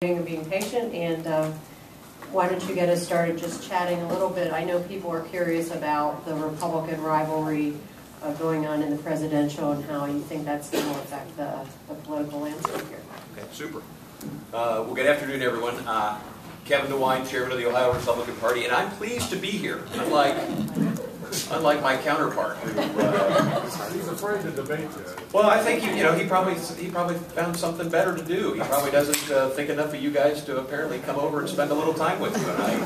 And being patient, and why don't you get us started just chatting a little bit. I know people are curious about the Republican rivalry going on in the presidential and how you think that's going to affect the political landscape here. Okay, super. Well, good afternoon, everyone. Kevin DeWine, Chairman of the Ohio Republican Party, and I'm pleased to be here, unlike my counterpart. He's afraid to debate you. Well, I think he probably found something better to do. He probably doesn't think enough of you guys to apparently come over and spend a little time with you. And I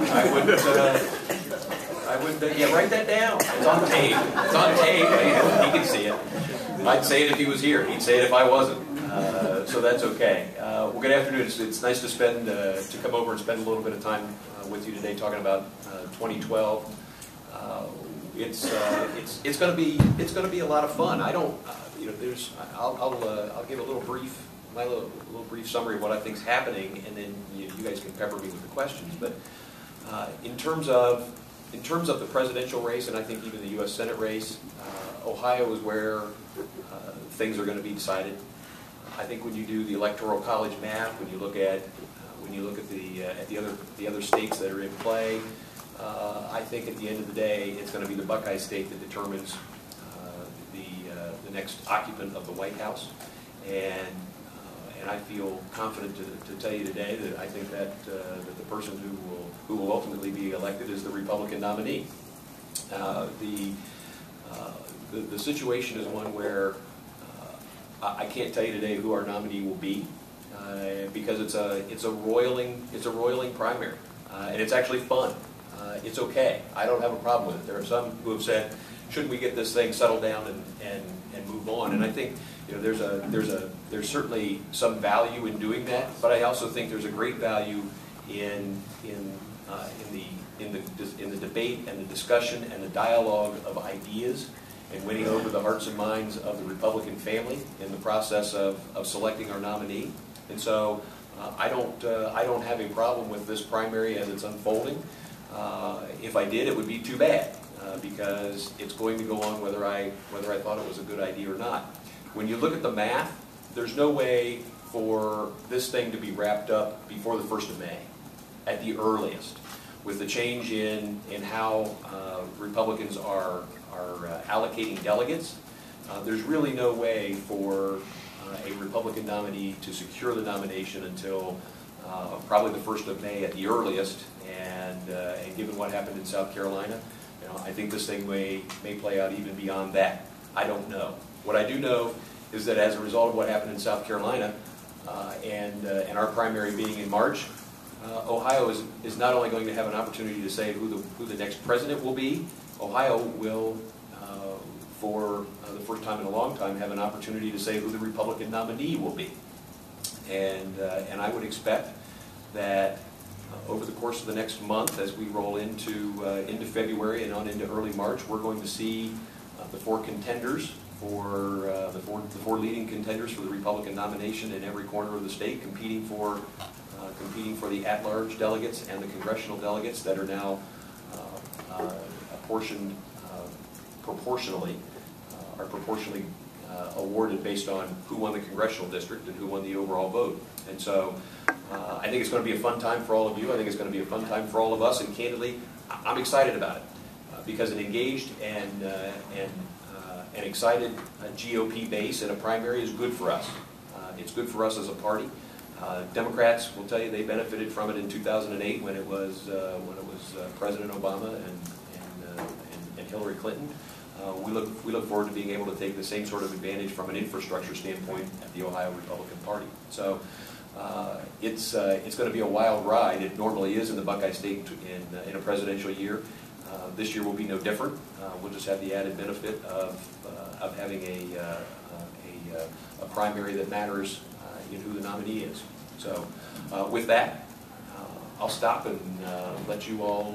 would write that down. It's on tape. It's on tape. He can see it. I'd say it if he was here. He'd say it if I wasn't. So that's okay. Well, good afternoon. It's nice to come over and spend a little bit of time with you today talking about 2012. It's going to be a lot of fun. I don't I'll give a little brief summary of what I think is happening, and then you guys can pepper me with the questions. But in terms of the presidential race, and I think even the U.S. Senate race, Ohio is where things are going to be decided. I think when you do the electoral college math, when you look at the other states that are in play, I think at the end of the day, it's going to be the Buckeye state that determines the next occupant of the White House, and I feel confident to tell you today that I think that the person who will ultimately be elected is the Republican nominee. The situation is one where I can't tell you today who our nominee will be because it's a roiling primary, and it's actually fun. It's okay. I don't have a problem with it. There are some who have said, shouldn't we get this thing settled down and move on? And I think there's certainly some value in doing that, but I also think there's a great value in the debate and the discussion and the dialogue of ideas and winning over the hearts and minds of the Republican family in the process of selecting our nominee. And so I don't have a problem with this primary as it's unfolding. If I did, it would be too bad because it's going to go on whether I thought it was a good idea or not. When you look at the math, there's no way for this thing to be wrapped up before the 1st of May, at the earliest. With the change in how Republicans are allocating delegates, there's really no way for a Republican nominee to secure the nomination until probably the 1st of May at the earliest. And given what happened in South Carolina, I think this thing may play out even beyond that. I don't know. What I do know is that as a result of what happened in South Carolina and our primary being in March, Ohio is not only going to have an opportunity to say who the next president will be. Ohio will, for the first time in a long time, have an opportunity to say who the Republican nominee will be. And I would expect that over the course of the next month, as we roll into February and on into early March, we're going to see the four contenders for the four leading contenders for the Republican nomination in every corner of the state, competing for the at-large delegates and the congressional delegates that are now apportioned proportionally awarded based on who won the congressional district and who won the overall vote. And so I think it's going to be a fun time for all of you. I think it's going to be a fun time for all of us. And candidly, I'm excited about it because an engaged and an excited GOP base in a primary is good for us. It's good for us as a party. Democrats will tell you they benefited from it in 2008 when it was President Obama and Hillary Clinton. We look forward to being able to take the same sort of advantage from an infrastructure standpoint at the Ohio Republican Party. So it's going to be a wild ride. It normally is in the Buckeye State in a presidential year. This year will be no different. We'll just have the added benefit of having a primary that matters in who the nominee is. So with that, I'll stop and let you all